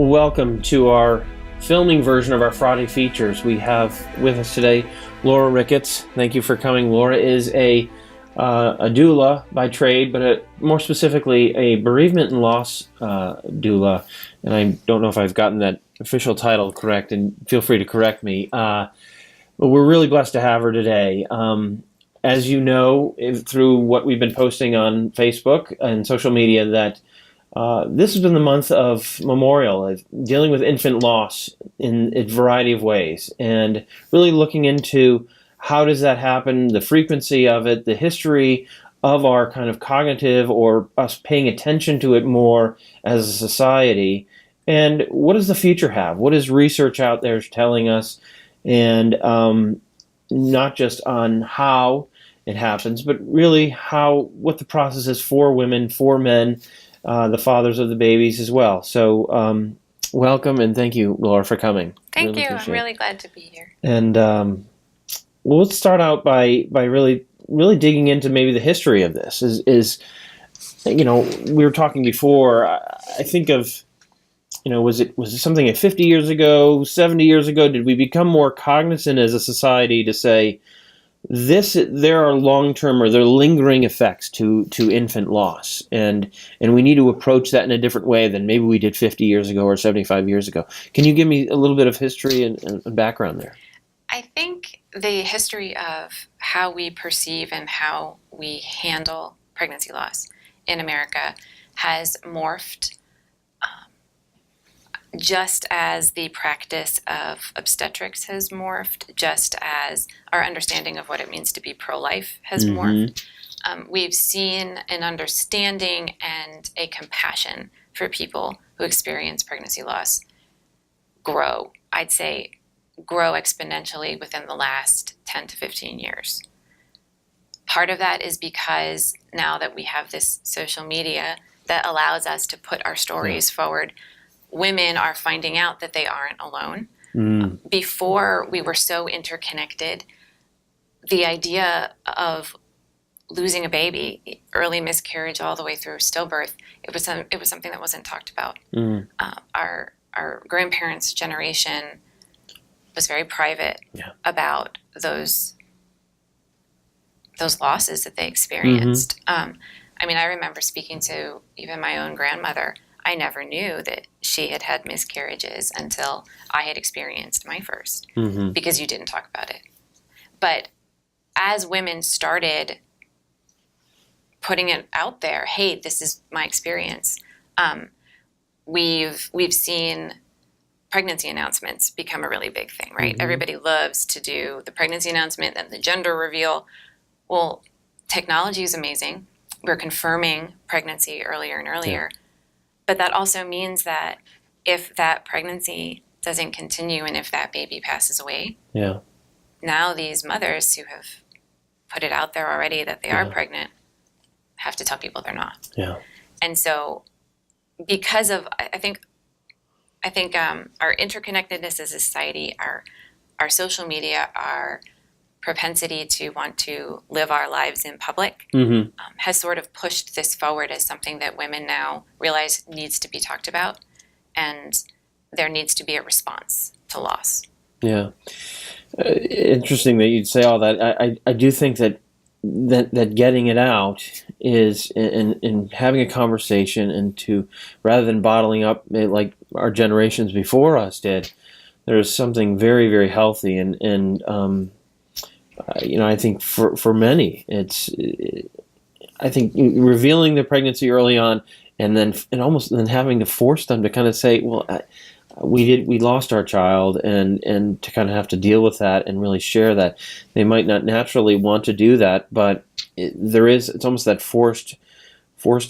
Welcome to our filming version of our Friday features. We have with us today Laura Ricketts. Thank you for coming. Laura is a doula by trade, but more specifically a bereavement and loss doula. And I don't know if I've gotten that official title correct, and feel free to correct me. But we're really blessed to have her today. As you know, through what we've been posting on Facebook and social media, that this has been the month of memorial, of dealing with infant loss in a variety of ways, and really looking into how does that happen, the frequency of it, the history of our kind of cognitive or us paying attention to it more as a society, and what does the future have? What is research out there telling us? And not just on how it happens, but really what the process is for women, for men, the fathers of the babies as well. So welcome, and thank you, Laura, for coming. Thank you. I'm really glad to be here. And well, let's start out by really digging into maybe the history of this. Is we were talking before. I think of, was it something 50 years ago, 70 years ago? Did we become more cognizant as a society to say there are long-term or there are lingering effects to infant loss, and we need to approach that in a different way than maybe we did 50 years ago or 75 years ago? Can you give me a little bit of history and background there? I think the history of how we perceive and how we handle pregnancy loss in America has morphed, just as the practice of obstetrics has morphed, just as our understanding of what it means to be pro-life has morphed. We've seen an understanding and a compassion for people who experience pregnancy loss grow. I'd say grow exponentially within the last 10 to 15 years. Part of that is because now that we have this social media that allows us to put our stories forward, women are finding out that they aren't alone. Before, we were so interconnected. The idea of losing a baby, early miscarriage all the way through stillbirth, it was something that wasn't talked about. Our grandparents' generation was very private about those losses that they experienced. I remember speaking to even my own grandmother. I never knew that she had had miscarriages until I had experienced my first, because you didn't talk about it. But as women started putting it out there, hey, this is my experience, we've seen pregnancy announcements become a really big thing, right? Everybody loves to do the pregnancy announcement and the gender reveal. Well, technology is amazing. We're confirming pregnancy earlier and earlier. But that also means that if that pregnancy doesn't continue and if that baby passes away, now these mothers who have put it out there already that they are pregnant have to tell people they're not. And so because of, I think our interconnectedness as a society, our social media, our propensity to want to live our lives in public has sort of pushed this forward as something that women now realize needs to be talked about, and there needs to be a response to loss. Interesting that you'd say all that. I do think that getting it out is in having a conversation, and to, rather than bottling up like our generations before us did, there's something very, very healthy and I think for many, I think revealing the pregnancy early on, and then having to force them to kind of say, well, we lost our child, and to kind of have to deal with that and really share that. They might not naturally want to do that, but it's almost that forced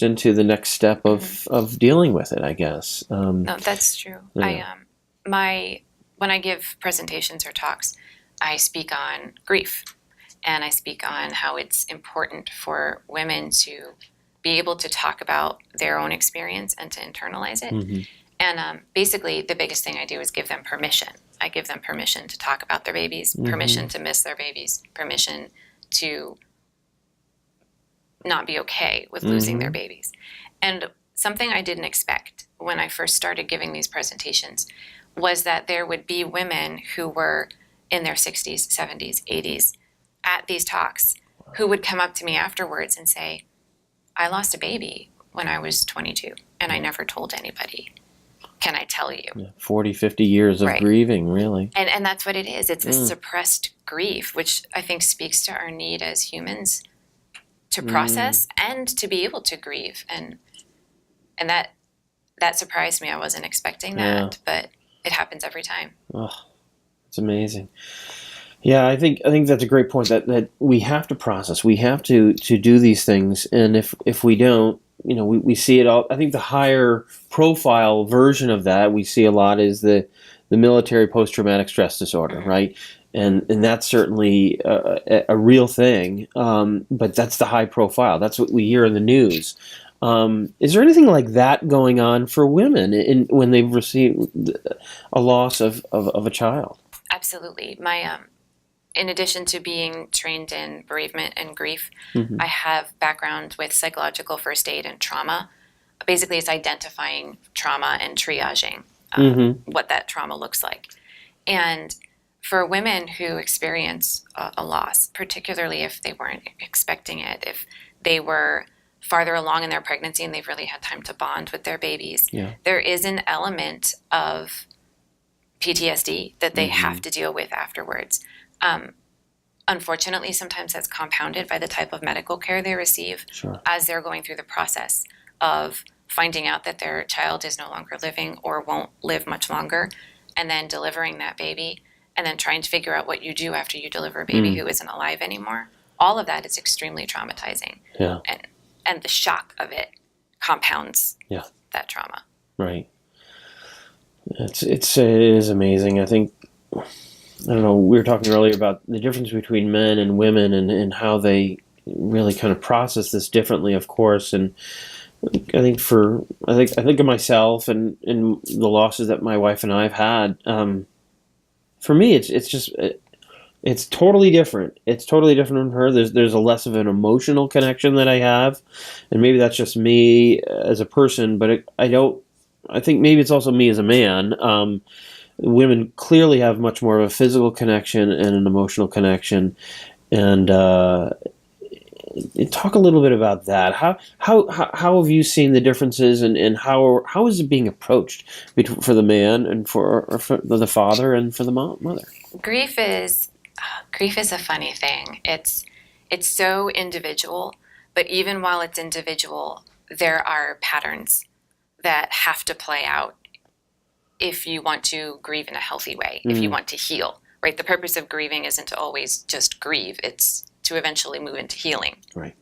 into the next step of dealing with it, I guess. No, that's true. When I give presentations or talks, I speak on grief, and I speak on how it's important for women to be able to talk about their own experience and to internalize it. And basically, the biggest thing I do is give them permission. I give them permission to talk about their babies, permission to miss their babies, permission to not be okay with losing their babies. And something I didn't expect when I first started giving these presentations was that there would be women who were in their 60s, 70s, 80s at these talks who would come up to me afterwards and say, I lost a baby when I was 22 and I never told anybody. Can I tell you? 40, 50 years of Right. grieving, really. And that's what it is. It's a suppressed grief, which I think speaks to our need as humans to process and to be able to grieve. And that surprised me. I wasn't expecting that, but it happens every time. Oh, it's amazing. Yeah, I think that's a great point, that we have to process. We have to do these things, and if we don't, we see it all. I think the higher profile version of that we see a lot is the military post-traumatic stress disorder, right? And that's certainly a real thing, but that's the high profile. That's what we hear in the news. Is there anything like that going on for women when they've received a loss of a child? Absolutely. In addition to being trained in bereavement and grief, I have background with psychological first aid and trauma. Basically, it's identifying trauma and triaging what that trauma looks like. And for women who experience a loss, particularly if they weren't expecting it, if they were farther along in their pregnancy and they've really had time to bond with their babies, there is an element of PTSD that they have to deal with afterwards. Unfortunately, sometimes that's compounded by the type of medical care they receive as they're going through the process of finding out that their child is no longer living or won't live much longer, and then delivering that baby, and then trying to figure out what you do after you deliver a baby who isn't alive anymore. All of that is extremely traumatizing. Yeah. And the shock of it compounds that trauma. Right. It is amazing. I think, I don't know, we were talking earlier about the difference between men and women and how they really kind of process this differently, of course. And I think of myself and the losses that my wife and I have had. For me, it's totally different. It's totally different from her. There's a less of an emotional connection that I have, and maybe that's just me as a person. But I think maybe it's also me as a man. Women clearly have much more of a physical connection and an emotional connection. And talk a little bit about that. How have you seen the differences, and how is it being approached for the man and for the father and for the mother? Grief is a funny thing. It's so individual, but even while it's individual, there are patterns that have to play out if you want to grieve in a healthy way, if you want to heal, right? The purpose of grieving isn't to always just grieve. It's to eventually move into healing. Right.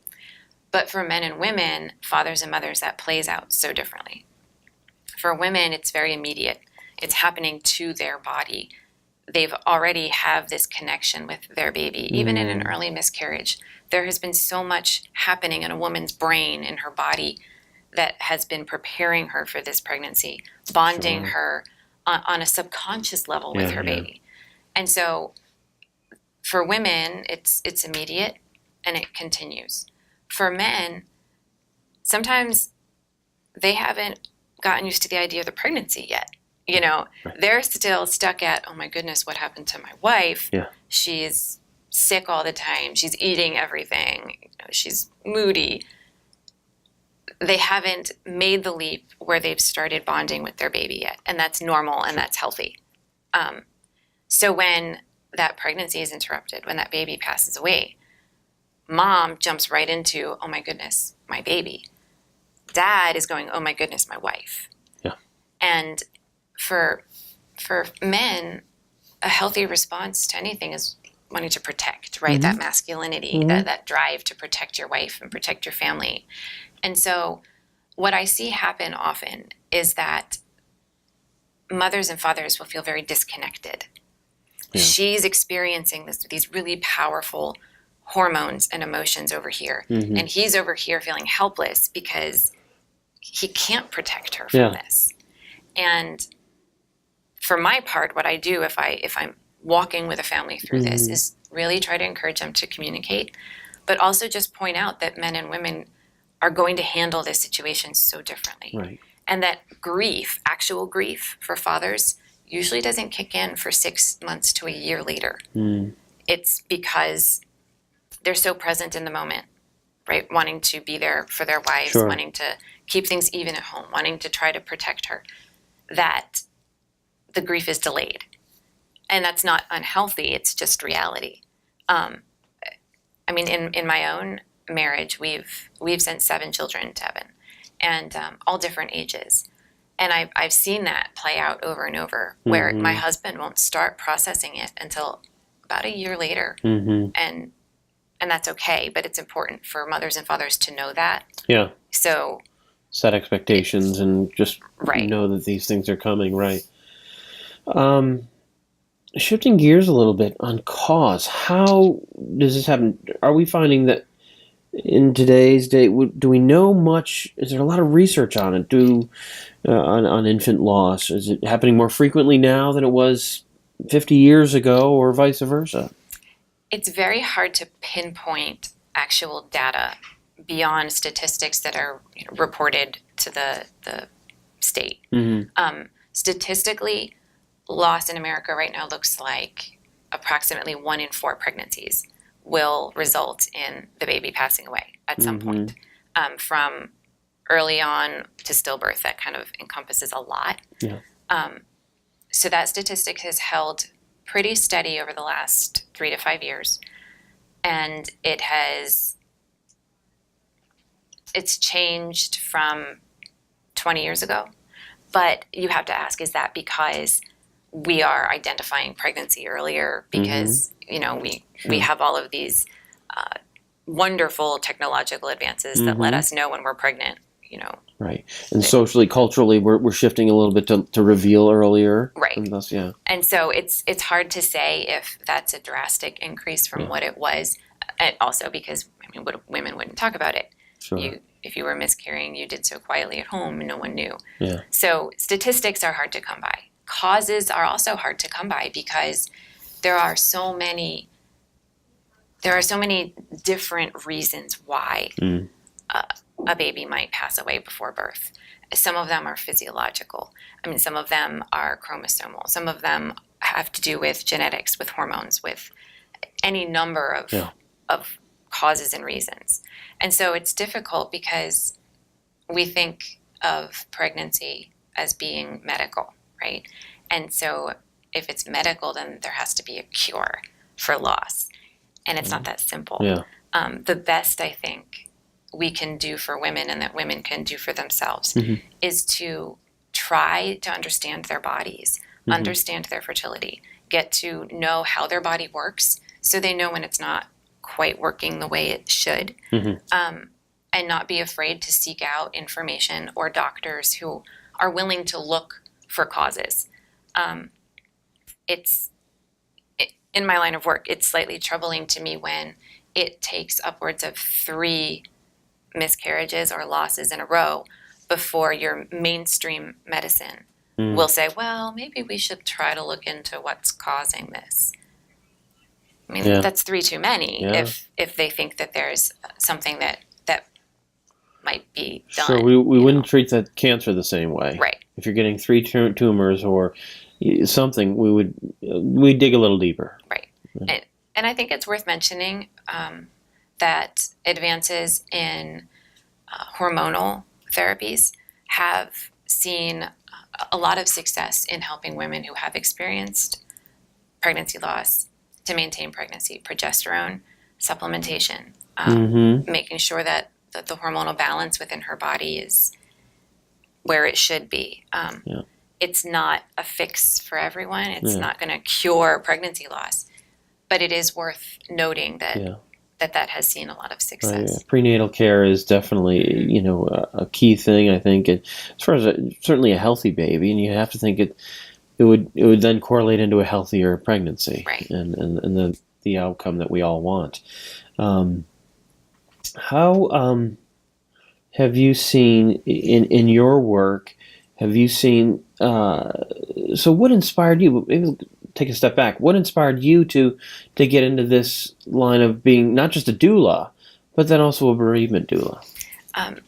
But for men and women, fathers and mothers, that plays out so differently. For women, it's very immediate. It's happening to their body. They've already have this connection with their baby. Even in an early miscarriage, there has been so much happening in a woman's brain, in her body, that has been preparing her for this pregnancy, bonding her on a subconscious level with her baby. And so for women, it's immediate and it continues. For men, sometimes they haven't gotten used to the idea of the pregnancy yet. They're still stuck at, oh my goodness, what happened to my wife? Yeah. She's sick all the time. She's eating everything. She's moody. They haven't made the leap where they've started bonding with their baby yet. And that's normal and that's healthy. So when that pregnancy is interrupted, when that baby passes away, mom jumps right into, oh my goodness, my baby. Dad is going, oh my goodness, my wife. Yeah. And for men, a healthy response to anything is wanting to protect, right? That masculinity, that drive to protect your wife and protect your family. And so what I see happen often is that mothers and fathers will feel very disconnected. Yeah. She's experiencing these really powerful hormones and emotions over here. And he's over here feeling helpless because he can't protect her from this. And for my part, what I do if I'm walking with a family through this is really try to encourage them to communicate, but also just point out that men and women are going to handle this situation so differently. Right. And that grief, actual grief for fathers, usually doesn't kick in for 6 months to a year later. It's because they're so present in the moment, right? Wanting to be there for their wives, Sure. wanting to keep things even at home, wanting to try to protect her, that the grief is delayed. And that's not unhealthy, it's just reality. I mean, in my own marriage, we've sent 7 children to heaven, and all different ages. And I've seen that play out over and over, where my husband won't start processing it until about a year later. And that's okay, but it's important for mothers and fathers to know that. Yeah. So Set expectations and just Right. know that these things are coming, right? Shifting gears a little bit on cause, how does this happen? Are we finding that in today's day, do we know much? Is there a lot of research on it? On infant loss? Is it happening more frequently now than it was 50 years ago, or vice versa? it's very hard to pinpoint actual data beyond statistics that are reported to the state. Statistically, loss in America right now looks like approximately 1 in 4 pregnancies will result in the baby passing away at some point. From early on to stillbirth, that kind of encompasses a lot. Yeah. So that statistic has held pretty steady over the last 3 to 5 years. And it's changed from 20 years ago. But you have to ask, is that because we are identifying pregnancy earlier? Because, we have all of these wonderful technological advances that let us know when we're pregnant, Right. And socially, culturally, we're shifting a little bit to reveal earlier. Right. And thus, yeah. And so it's hard to say if that's a drastic increase from what it was. And also because, women wouldn't talk about it. Sure. If you were miscarrying, you did so quietly at home and no one knew. Yeah. So statistics are hard to come by. Causes are also hard to come by because there are so many different reasons why a baby might pass away before birth. Some of them are physiological. Some of them are chromosomal. Some of them have to do with genetics, with hormones, with any number of causes and reasons. And so it's difficult because we think of pregnancy as being medical, right? And so if it's medical, then there has to be a cure for loss. And it's not that simple. Yeah. The best, I think, we can do for women and that women can do for themselves is to try to understand their bodies, understand their fertility, get to know how their body works so they know when it's not quite working the way it should, and not be afraid to seek out information or doctors who are willing to look for causes. In my line of work, it's slightly troubling to me when it takes upwards of 3 miscarriages or losses in a row before your mainstream medicine will say, well, maybe we should try to look into what's causing this. That's 3 too many if they think that there's something that might be done. So we wouldn't treat that cancer the same way. Right. If you're getting 3 tumors or something, we'd dig a little deeper. Right. And I think it's worth mentioning that advances in hormonal therapies have seen a lot of success in helping women who have experienced pregnancy loss to maintain pregnancy. Progesterone supplementation, making sure that the hormonal balance within her body is where it should be. It's not a fix for everyone. It's not going to cure pregnancy loss, but it is worth noting that has seen a lot of success. Right, yeah. Prenatal care is definitely, a key thing, I think, as far as certainly a healthy baby, and you have to think it would then correlate into a healthier pregnancy, right? And the outcome that we all want. How have you seen in your work? Have you seen? So, what inspired you? Maybe take a step back. What inspired you to get into this line of being not just a doula, but then also a bereavement doula?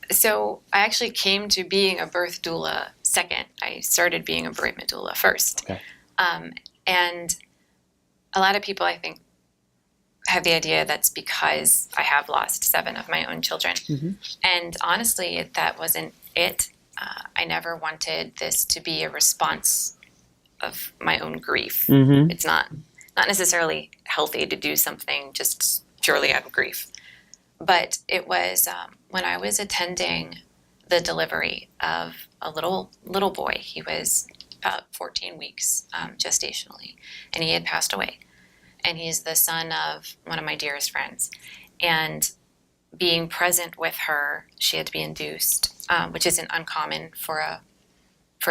So I actually came to being a birth doula second. I started being a bereavement doula first. Okay. And a lot of people, I think, have the idea that's because I have lost 7 of my own children. Mm-hmm. And honestly, that wasn't it. I never wanted this to be a response of my own grief. Mm-hmm. It's not necessarily healthy to do something just purely out of grief. But it was when I was attending the delivery of a little boy. He was about 14 weeks gestationally, and he had passed away. And he's the son of one of my dearest friends. And being present with her, she had to be induced, which isn't uncommon for a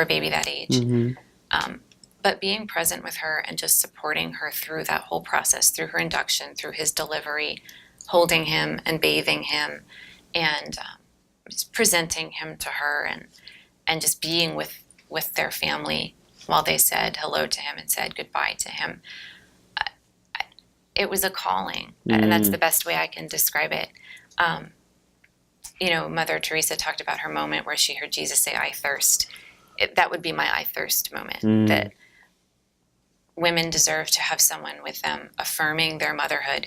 baby that age. Mm-hmm. But being present with her and just supporting her through that whole process, through her induction, through his delivery, holding him and bathing him, and just presenting him to her, and just being with their family while they said hello to him and said goodbye to him. It was a calling, and that's the best way I can describe it. Mother Teresa talked about her moment where she heard Jesus say, "I thirst." That would be my "I thirst" moment, that women deserve to have someone with them affirming their motherhood,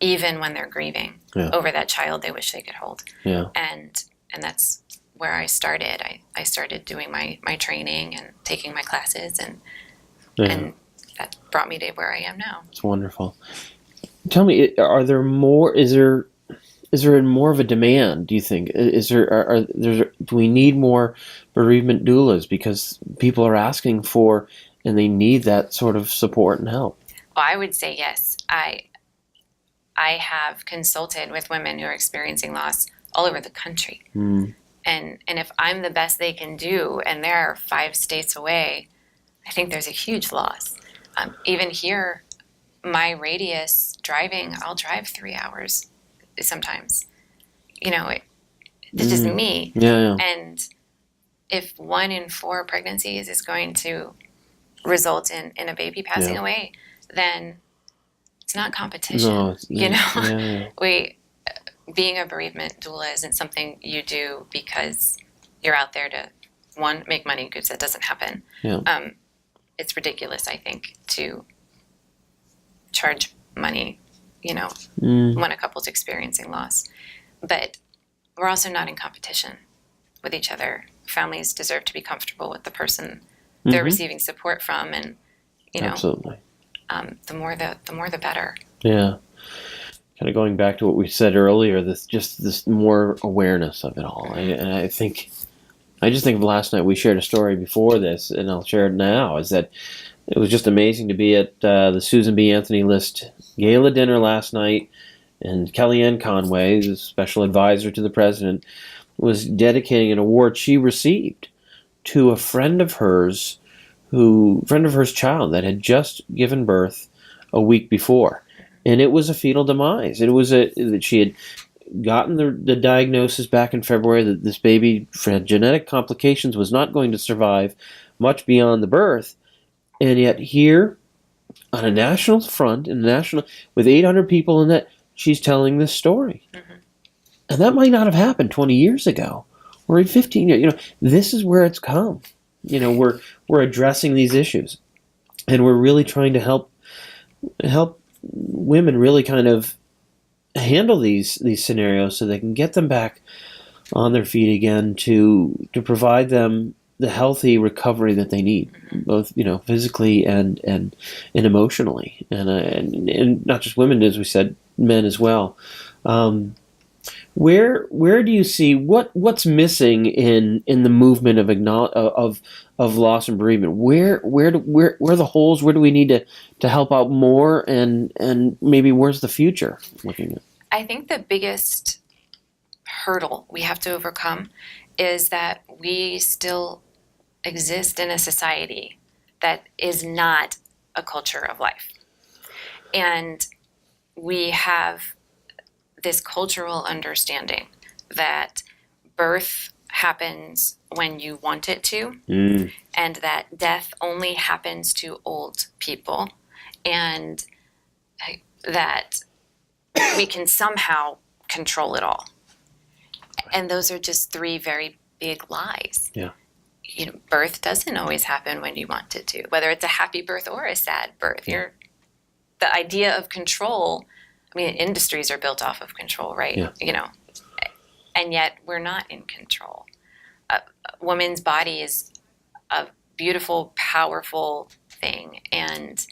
even when they're grieving over that child they wish they could hold. Yeah. And that's where I started. I started doing my training and taking my classes, and that brought me to where I am now. It's wonderful. Tell me, are there more? Is there more of a demand? Do you think? Do we need more bereavement doulas because people are asking for and they need that sort of support and help? Well, I would say yes. I have consulted with women who are experiencing loss all over the country, and if I'm the best they can do, and they're 5 states away, I think there's a huge loss. Even here, my radius driving, I'll drive 3 hours sometimes. This is me. Yeah. And if 1 in 4 pregnancies is going to result in a baby passing away, then it's not competition. No, Being a bereavement doula isn't something you do because you're out there to, 1, make money, because that doesn't happen. Yeah. It's ridiculous, I think, to charge money, when a couple's experiencing loss. But we're also not in competition with each other. Families deserve to be comfortable with the person they're receiving support from, and absolutely. The more the better. Yeah. Kind of going back to what we said earlier, this more awareness of it all. I just think of last night. We shared a story before this, and I'll share it now. Is that it was just amazing to be at the Susan B. Anthony List gala dinner last night, and Kellyanne Conway, the special advisor to the president, was dedicating an award she received to a friend of hers child that had just given birth a week before. And it was a fetal demise. It was that she had gotten the diagnosis back in February that this baby had genetic complications, was not going to survive much beyond the birth. And yet here, on a national front, with 800 people in that, she's telling this story. Mm-hmm. And that might not have happened 20 years ago, or in 15 years. This is where it's come. We're addressing these issues, and we're really trying to help women really kind of handle these scenarios so they can get them back on their feet again to provide them the healthy recovery that they need, both physically and emotionally, and not just women, as we said, men as well. Where do you see what's missing in the movement of loss and bereavement? Where are the holes? Where do we need to help out more? And maybe where's the future looking at? I think the biggest hurdle we have to overcome is that we still exist in a society that is not a culture of life, and we have this cultural understanding that birth happens when you want it to, and that death only happens to old people, and that we can somehow control it all. And those are just three very big lies. Yeah. Birth doesn't always happen when you want it to, whether it's a happy birth or a sad birth. The idea of control, industries are built off of control, right? Yeah. And yet we're not in control. A woman's body is a beautiful, powerful thing, and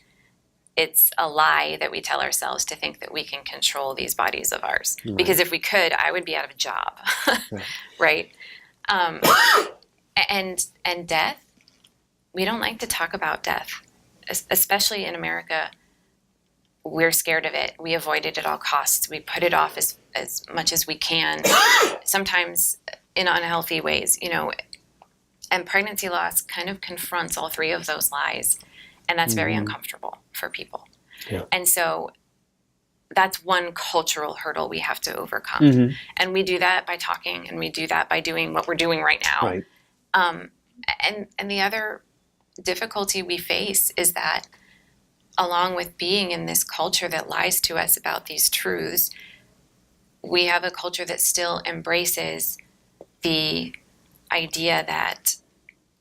it's a lie that we tell ourselves to think that we can control these bodies of ours. Right. Because if we could, I would be out of a job, right? And death, we don't like to talk about death, especially in America. We're scared of it. We avoid it at all costs. We put it off as much as we can, sometimes in unhealthy ways, and pregnancy loss kind of confronts all three of those lies, and that's very uncomfortable for people. Yeah. And so that's one cultural hurdle we have to overcome. And we do that by talking, and we do that by doing what we're doing right now. Right. And the other difficulty we face is that, along with being in this culture that lies to us about these truths, we have a culture that still embraces the idea that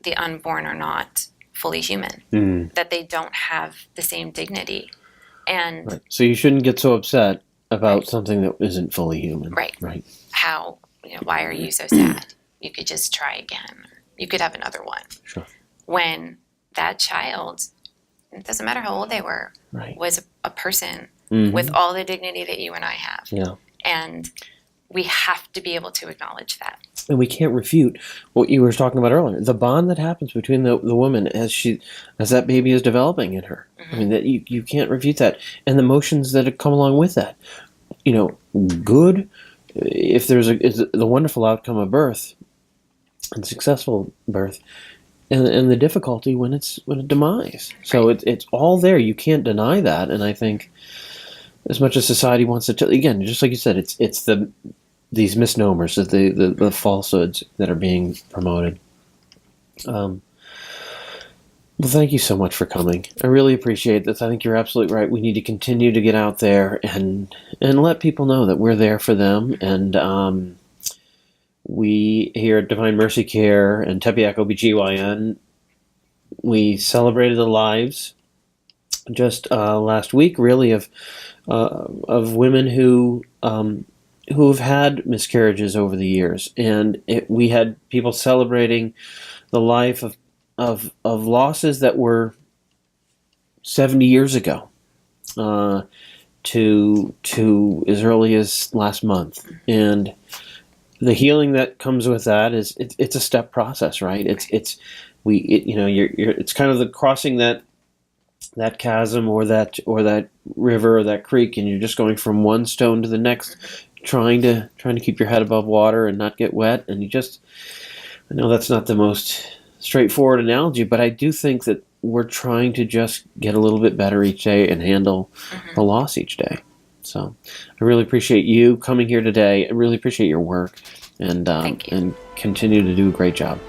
the unborn are not fully human, that they don't have the same dignity. And right. So you shouldn't get so upset about something that isn't fully human. Right. Right. How, why are you so sad? You could just try again. You could have another one. Sure. When that child, it doesn't matter how old they were, right. was a person with all the dignity that you and I have. Yeah. And we have to be able to acknowledge that. And we can't refute what you were talking about earlier. The bond that happens between the woman as that baby is developing in her. That you can't refute that. And the emotions that come along with that. Good, if there's the wonderful outcome of birth and successful birth, and the difficulty when it's a demise. So it's all there. You can't deny that. And I think, as much as society wants to tell, again, just like you said, it's these misnomers, the falsehoods that are being promoted. Well, thank you so much for coming. I really appreciate this. I think you're absolutely right. We need to continue to get out there and let people know that we're there for them. And we here at Divine Mercy Care and Tepeyac OBGYN, we celebrated the lives just last week, really, of women who have had miscarriages over the years, and we had people celebrating the life of losses that were 70 years ago, to as early as last month, and the healing that comes with that is it's a step process, right? It's kind of the crossing that chasm or that river or that creek, and you're just going from one stone to the next, trying to keep your head above water and not get wet. And I know that's not the most straightforward analogy, but I do think that we're trying to just get a little bit better each day and handle the loss each day. So I really appreciate you coming here today. I really appreciate your work, and Thank you. And continue to do a great job.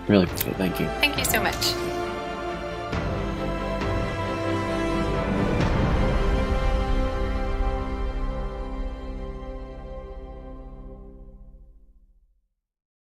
Really appreciate it. Thank you. Thank you so much.